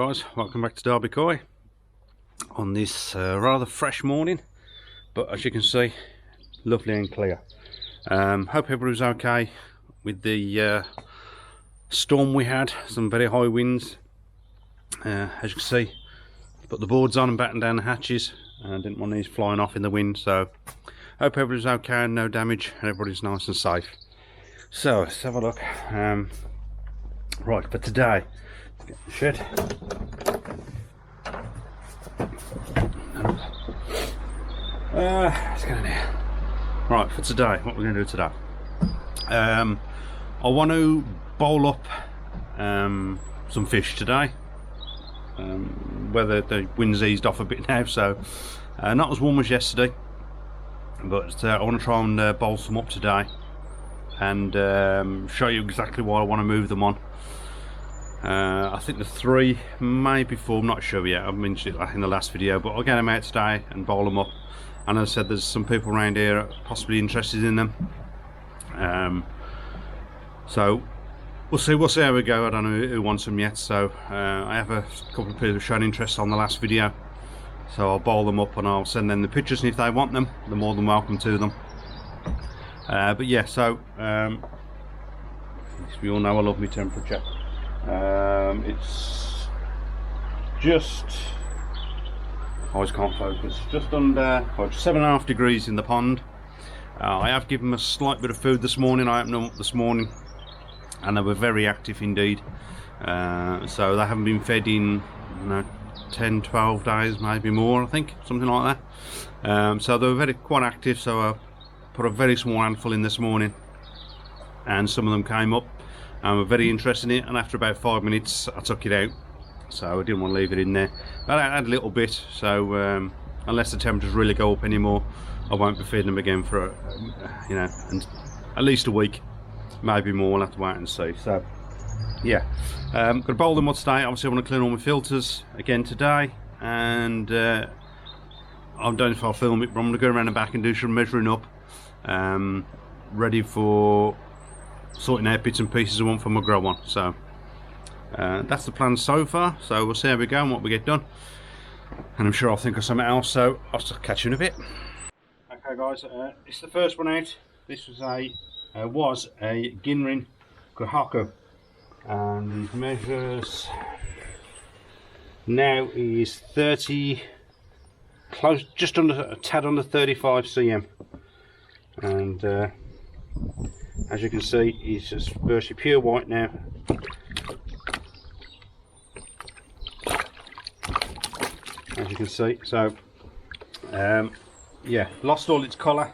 guys, welcome back to Derby Koi on this rather fresh morning, but as you can see, lovely and clear. Hope everybody's okay with the storm we had, some very high winds. As you can see, put the boards on and batten down the hatches. Didn't want these flying off in the wind, so hope everybody's okay and no damage and everybody's nice and safe. So let's have a look. Right, for today, let's get the shed. Let's get in here. Right, for today, what we're going to do today. I want to bowl up some fish today. Whether the wind's eased off a bit now, so not as warm as yesterday, but I want to try and bowl some up today and show you exactly why I want to move them on. I think the 3, maybe 4, I'm not sure yet. I mentioned it in the last video, but I'll get them out today and bowl them up. And as I said, there's some people around here possibly interested in them. So we'll see how we go. I don't know who wants them yet. So I have a couple of people who've shown interest on the last video. So I'll bowl them up and I'll send them the pictures, and if they want them, they're more than welcome to them. But yeah, so we all know I love my temperature. It's just, I always can't focus, just under 7.5 degrees in the pond. I have given them a slight bit of food this morning. I opened them up this morning and they were very active indeed. So they haven't been fed in 10-12 days, maybe more, I think, something like that. So they were quite active, so I put a very small handful in this morning and some of them came up and were very interested in it, and after about 5 minutes I took it out, so I didn't want to leave it in there. But I had a little bit, so unless the temperatures really go up anymore, I won't be feeding them again for and at least a week, maybe more. We'll have to wait and see. So yeah, I'm going to bowl them up today. Obviously I want to clean all my filters again today, and I don't know if I'll film it, but I'm going to go around the back and do some measuring up, ready for sorting out bits and pieces I want for my grow on. So that's the plan so far, so we'll see how we go and what we get done, and I'm sure I'll think of something else, so I'll catch you in a bit. Okay guys, it's the first one out. This was a Ginrin Kujaku, and his measures now is 30, close, just under, a tad under 35 cm, and as you can see, he's just virtually pure white now. As you can see, so yeah, lost all its colour.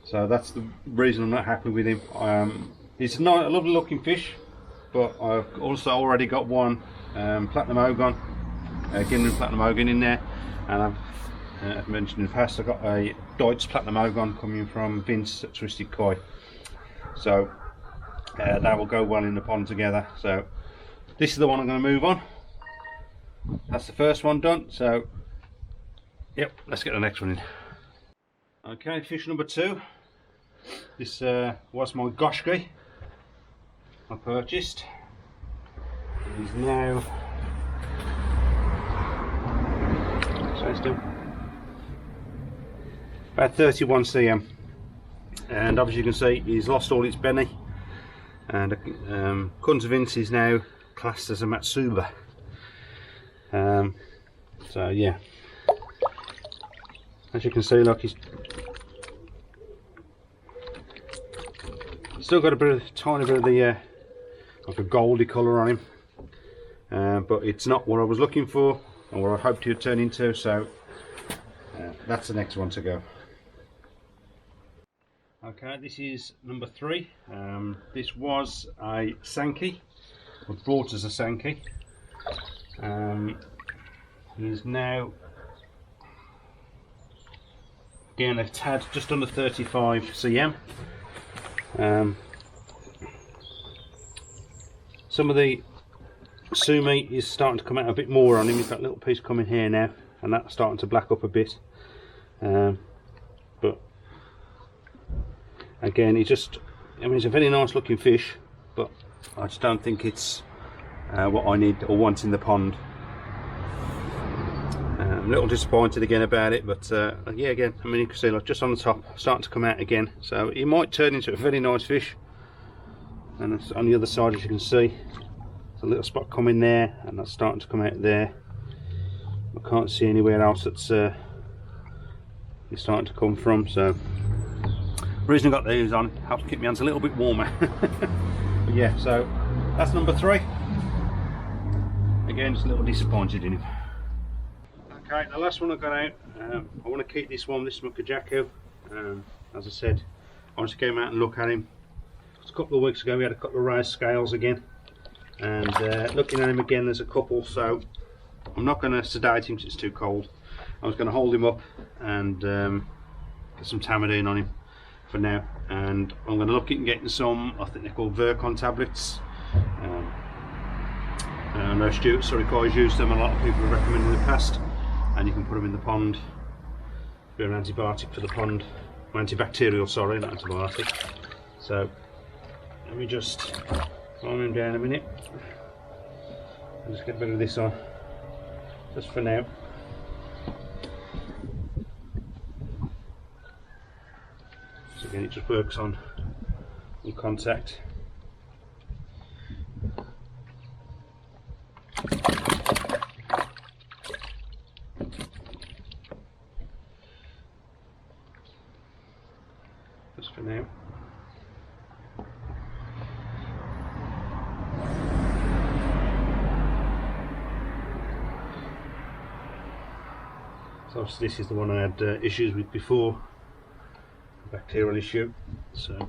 So that's the reason I'm not happy with him. He's not a lovely looking fish, but I've also already got one platinum ogon, Ginrin platinum ogon in there, and I've mentioned in the past I've got a Deutz platinum ogon coming from Vince at Twisted Koi, so that will go well in the pond together. So this is the one I'm going to move on. That's the first one done, so yep, let's get the next one in. Okay, fish number 2. This was my Goshki I purchased. He's now about 31 cm, and obviously you can see he's lost all its benny, and according to Vince is now classed as a Matsuba. So yeah, as you can see, look, he's still got a tiny bit of the like a goldy colour on him, but it's not what I was looking for and what I hoped he would turn into, so that's the next one to go. Okay, this is number 3. This was a Sankey, was brought as a Sankey. He's now again a tad just under 35 cm. Some of the sumi is starting to come out a bit more on him. He's got a little piece coming here now, and that's starting to black up a bit. But again, I mean, it's a very nice looking fish, but I just don't think it's what I need or want in the pond. I'm a little disappointed again about it, but yeah, again, I mean, you can see like just on the top starting to come out again, so it might turn into a very nice fish. And it's on the other side, as you can see, there's a little spot coming there, and that's starting to come out there. I can't see anywhere else that's it's starting to come from, so the reason I got these on helps keep my hands a little bit warmer. But yeah, so that's number 3. Again, just a little disappointed in him. Okay, the last one I got out, I want to keep this one. This is my Kujaku. As I said, I want to go out and look at him. A couple of weeks ago we had a couple of raised scales again, and looking at him again, there's a couple, so I'm not going to sedate him because it's too cold. I was going to hold him up and get some Tamadine on him for now, and I'm going to look at getting some, I think they're called Virkon tablets. I know Stuart Surikoy's used them, a lot of people have recommended in the past, and you can put them in the pond. Be an antibiotic for the pond, antibacterial, sorry, not antibiotic. So let me just calm him down a minute and just get a bit of this on, just for now. So again, it just works on contact. Just for now. So obviously this is the one I had issues with before, a bacterial issue, so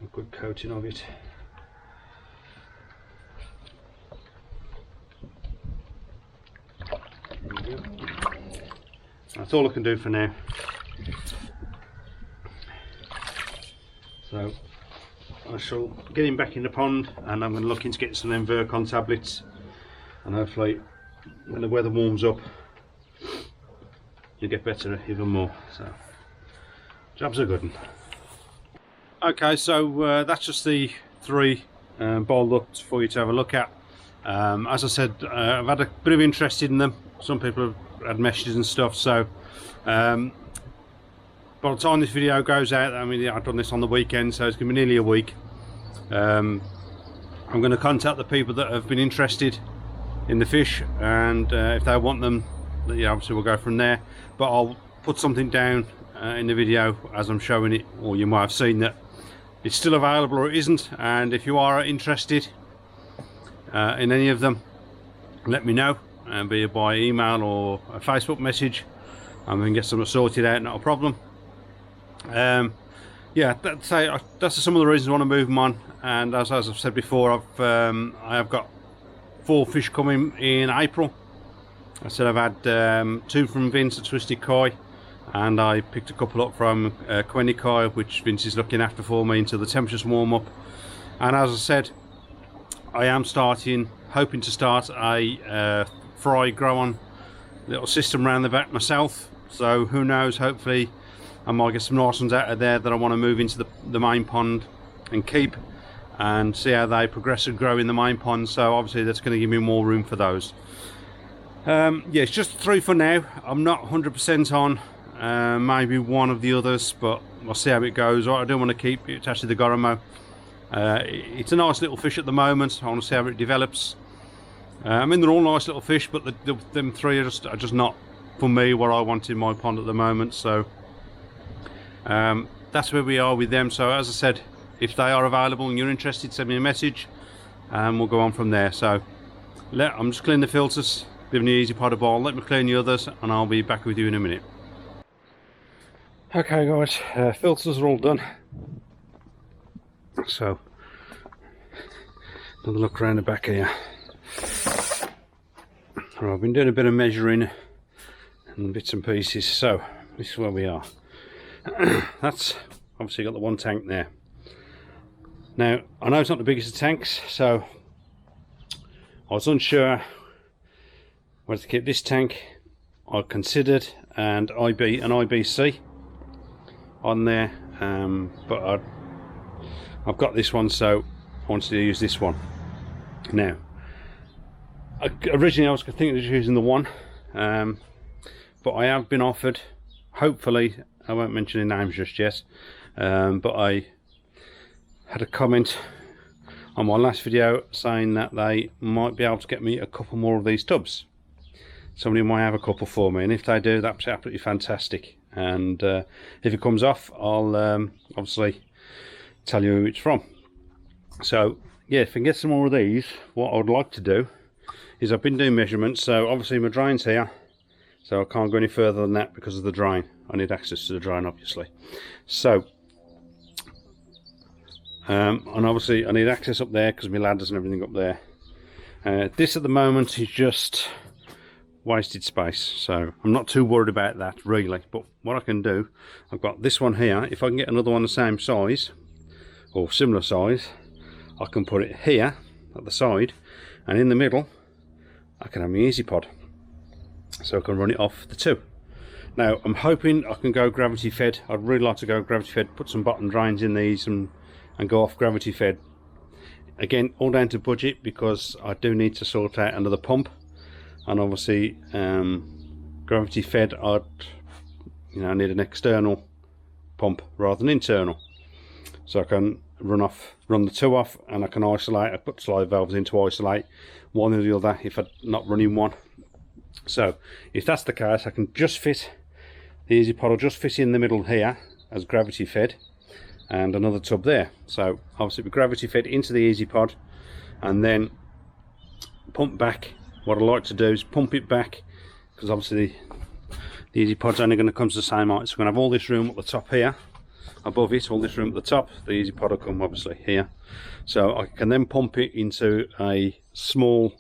a good coating of it. That's all I can do for now. So I shall get him back in the pond, and I'm going to look into getting some of them Virkon tablets, and hopefully when the weather warms up you'll get better even more. So job's a good one. Okay, so that's just the 3 boiled ducks for you to have a look at. As I said, I've had a bit of interest in them. Some people have had messages and stuff, so by the time this video goes out, I mean, I've done this on the weekend, so it's going to be nearly a week. I'm going to contact the people that have been interested in the fish, and if they want them, yeah, obviously we'll go from there, but I'll put something down in the video as I'm showing it, or you might have seen that it's still available or it isn't. And if you are interested in any of them, let me know, be it by email or a Facebook message, and we can get something sorted out, not a problem. Yeah, that's some of the reasons I want to move them on. And as I've said before, I have got 4 fish coming in April. I said I've had 2 from Vince at Twisted Koi, and I picked a couple up from Quenny Koi, which Vince is looking after for me until the temperatures warm up. And as I said, I am hoping to start a fry grow on little system around the back myself. So who knows, hopefully I might get some nice ones out of there that I want to move into the main pond and keep, and see how they progress and grow in the main pond. So obviously that's going to give me more room for those. Yeah, it's just 3 for now. I'm not 100% on maybe one of the others, but I'll see how it goes. I don't want to keep it attached to the Goromo. It's a nice little fish at the moment. I want to see how it develops. I mean, they're all nice little fish, but them 3 are just not for me what I want in my pond at the moment. So that's where we are with them. So as I said, if they are available and you're interested, send me a message and we'll go on from there. So I'm just cleaning the filters, giving the easy pot a boil. Let me clean the others and I'll be back with you in a minute. Okay guys, filters are all done. So another look around the back here. Right, I've been doing a bit of measuring and bits and pieces, so this is where we are. That's obviously got the 1 tank there. Now I know it's not the biggest of tanks, so I was unsure whether to keep this tank. I considered an IBC on there, but I've got this one, so I wanted to use this one. Now, originally I was thinking of using the one, but I have been offered, hopefully, I won't mention any names just yet, but I had a comment on my last video saying that they might be able to get me a couple more of these tubs. Somebody might have a couple for me, and if they do, that's absolutely fantastic. And if it comes off, I'll obviously tell you who it's from. So yeah, if I can get some more of these, what I would like to do is, I've been doing measurements, so obviously my drain's here, so I can't go any further than that because of the drain. I need access to the drain, obviously. So and obviously I need access up there because my ladders and everything up there. This at the moment is just wasted space, so I'm not too worried about that really. But what I can do, I've got this one here. If I can get another one the same size or similar size, I can put it here at the side, and in the middle I can have my easy pod, so I can run it off the two. Now I'm hoping I can go gravity fed. I'd really like to go gravity fed, put some bottom drains in these and go off gravity fed. Again, all down to budget, because I do need to sort out another pump, and obviously gravity fed, I'd need an external pump rather than internal, so I can run the two off, and I can isolate. I put slide valves in to isolate one or the other if I'm not running one. So if that's the case, I can just fit the easy pod, will just fit in the middle here as gravity fed, and another tub there. So obviously we gravity fed into the easy pod and then pump back. What I like to do is pump it back, because obviously the easy pod's only going to come to the same height, so we're going to have all this room at the top here above it, all this room at the top. The easy pod will come obviously here, so I can then pump it into a small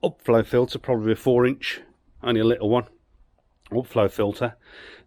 upflow filter, probably a 4-inch, only a little one, upflow filter.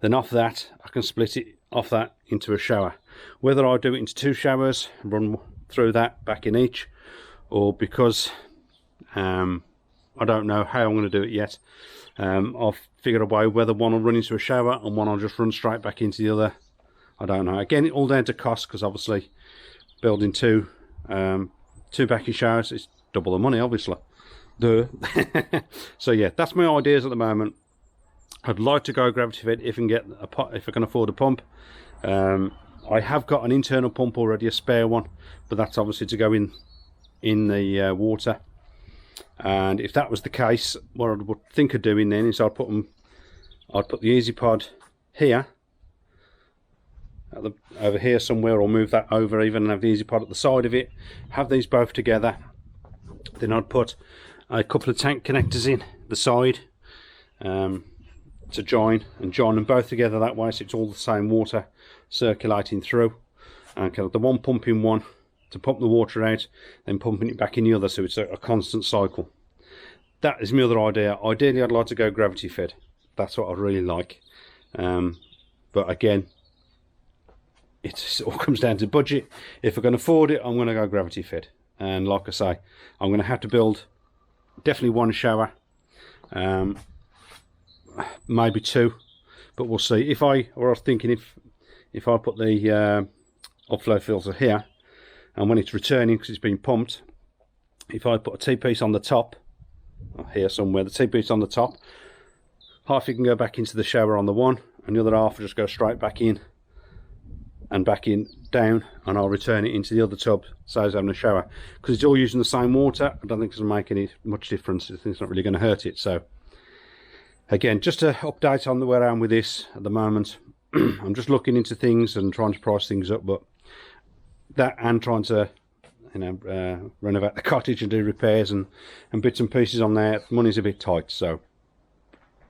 Then off that I can split it off that into a shower. Whether I do it into 2 showers, run through that back in each, or because I don't know how I'm going to do it yet, I've figured a way whether one will run into a shower and one will just run straight back into the other. I don't know. Again, all down to cost, because obviously building two backing showers is double the money, obviously. Duh. So yeah, that's my ideas at the moment. I'd like to go gravity fed if I can afford a pump. I have got an internal pump already, a spare one, but that's obviously to go in the water. And if that was the case, what I would think of doing then is I'd put the easy pod here, over here somewhere, or move that over even, and have the easy pod at the side of it, have these both together. Then I'd put a couple of tank connectors in the side to join them both together that way, so it's all the same water circulating through, and kind of the one pumping one to pump the water out, then pumping it back in the other, so it's a constant cycle. That is my other idea. Ideally I'd like to go gravity fed. That's what I'd really like, but again, it all comes down to budget. If I can afford it, I'm going to go gravity fed, and like I say, I'm going to have to build definitely 1 shower, maybe 2, but we'll see. I was thinking if I put the upflow filter here, and when it's returning, because it's been pumped, if I put a T-piece on the top, here somewhere, the T-piece on the top, half it can go back into the shower on the one, and the other half will just go straight back in and back in down, and I'll return it into the other tub, saves having a shower, because it's all using the same water. I don't think it's going to make any much difference. I think it's not really going to hurt it. So again, just to update on where I am with this at the moment. I'm just looking into things and trying to price things up, but that and trying to renovate the cottage and do repairs and bits and pieces on there, money's a bit tight, so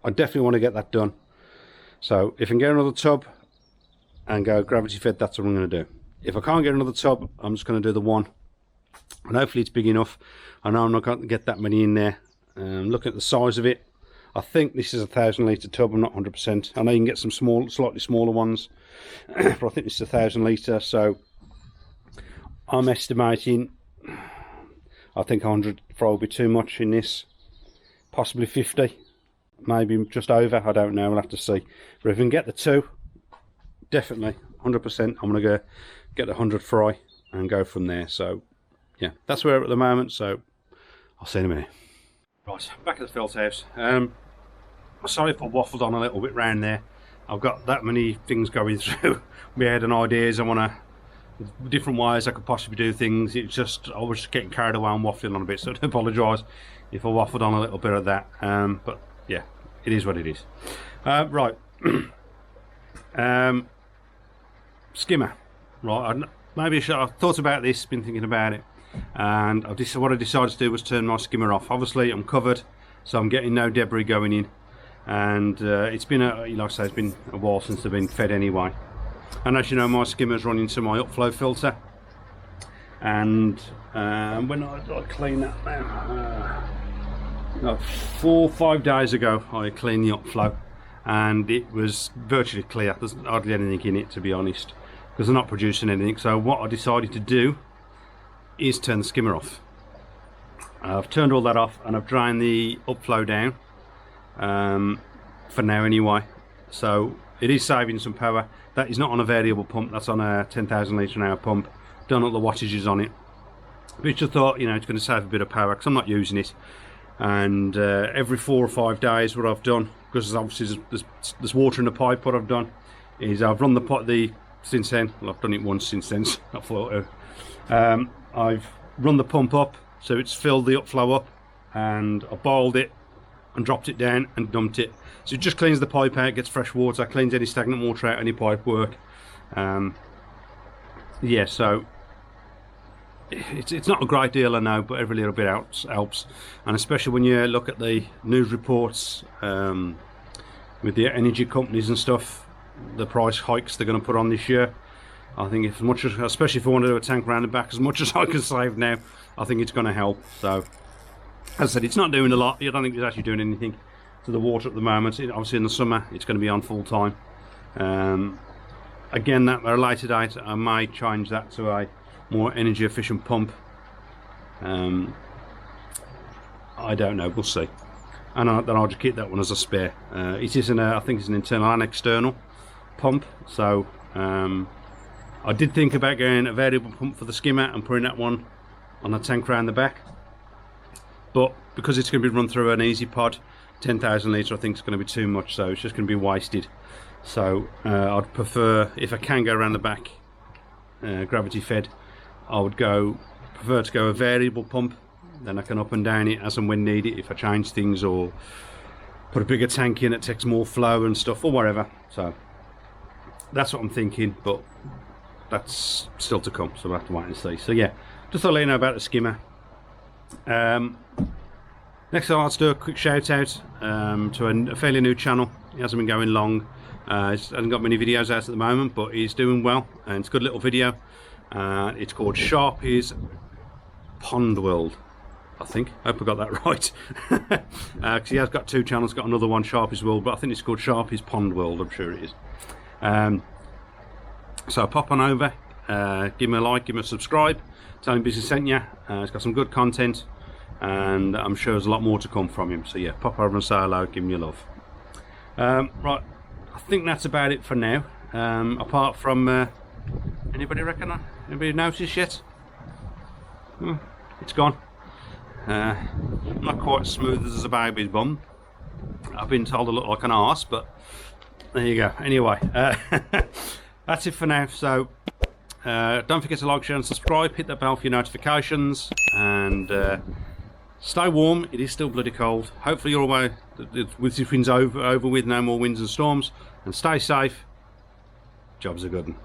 I definitely want to get that done. So if I can get another tub and go gravity fed, that's what I'm going to do. If I can't get another tub, I'm just going to do the one, and hopefully it's big enough. I know I'm not going to get that many in there. Looking at the size of it, I think this is a 1,000 litre tub. I'm not 100%. I know you can get some slightly smaller ones, but I think this is 1,000 litre, so I'm estimating I think 100 fry will be too much in this. Possibly 50, maybe just over, I don't know, we'll have to see. But if we can get the 2, definitely 100% I'm going to go get the 100 fry and go from there. So yeah, that's where we're at the moment, so I'll see you in a minute. Right, back at the filter house. Sorry if I waffled on a little bit round there. I've got that many things going through my head and ideas. I want to, different ways I could possibly do things. It's just, I was just getting carried away and waffling on a bit, so I do apologise if I waffled on a little bit of that. But yeah, it is what it is. Right. Skimmer. Right, maybe I've thought about this, been thinking about it, and what I decided to do was turn my skimmer off. Obviously I'm covered, so I'm getting no debris going in, and it's been like I say, it's been a while since they've been fed anyway. And as you know, my skimmer's running to my upflow filter, and when I clean that now, 4 or 5 days ago I cleaned the upflow, and it was virtually clear. There's hardly anything in it, to be honest, because they're not producing anything. So what I decided to do is turn the skimmer off. I've turned all that off, and I've drained the upflow down for now anyway, so it is saving some power. That is not on a variable pump, that's on a 10,000 litre an hour pump. Done all the wattages on it, which I thought, you know, it's going to save a bit of power because I'm not using it. And every 4 or 5 days what I've done, because obviously there's water in the pipe, what I've done is I've run the pot since then. Well, I've done it once since then, I've run the pump up so it's filled the upflow up, and I boiled it and dropped it down and dumped it. So it just cleans the pipe out, gets fresh water, cleans any stagnant water out, any pipe work. Yeah, so it's not a great deal, I know, but every little bit helps. And especially when you look at the news reports with the energy companies and stuff, the price hikes they're going to put on this year, I think if, as much as, especially if I want to do a tank round the back, as much as I can save now, I think it's going to help. So as I said, it's not doing a lot. I don't think it's actually doing anything to the water at the moment. Obviously in the summer it's going to be on full time. Again, at a later date I may change that to a more energy efficient pump. I don't know, we'll see. And then I'll just keep that one as a spare. It is I think it's an internal and external pump, so I did think about getting a variable pump for the skimmer and putting that one on the tank round the back, but because it's going to be run through an easy pod, 10,000 litre, I think it's going to be too much, so it's just going to be wasted. So I'd prefer, if I can go around the back gravity fed, I would prefer to go a variable pump. Then I can up and down it as and when needed, if I change things or put a bigger tank in that takes more flow and stuff or whatever. So that's what I'm thinking, but that's still to come, so we'll have to wait and see. So yeah, just thought I'd let you know about the skimmer. Next I'll do a quick shout out to a fairly new channel. He hasn't been going long, he hasn't got many videos out at the moment, but he's doing well, and it's a good little video. It's called Sharpy's Pond World, I think. I hope I got that right. Because he has got 2 channels, got another one, Sharpy's World, but I think it's called Sharpy's Pond World, I'm sure it is. So pop on over, give him a like, give him a subscribe, tell him Business sent you. He's got some good content, and I'm sure there's a lot more to come from him. So yeah, pop over and say hello, give him your love. Right, I think that's about it for now. Apart from, anybody reckon? Anybody noticed yet? It's gone. Not quite as smooth as a baby's bum. I've been told I look like an arse, but there you go. Anyway, that's it for now. So don't forget to like, share and subscribe, hit that bell for your notifications, and stay warm. It is still bloody cold. Hopefully you're away with the winds over with, no more winds and storms, and stay safe. Job's a good one.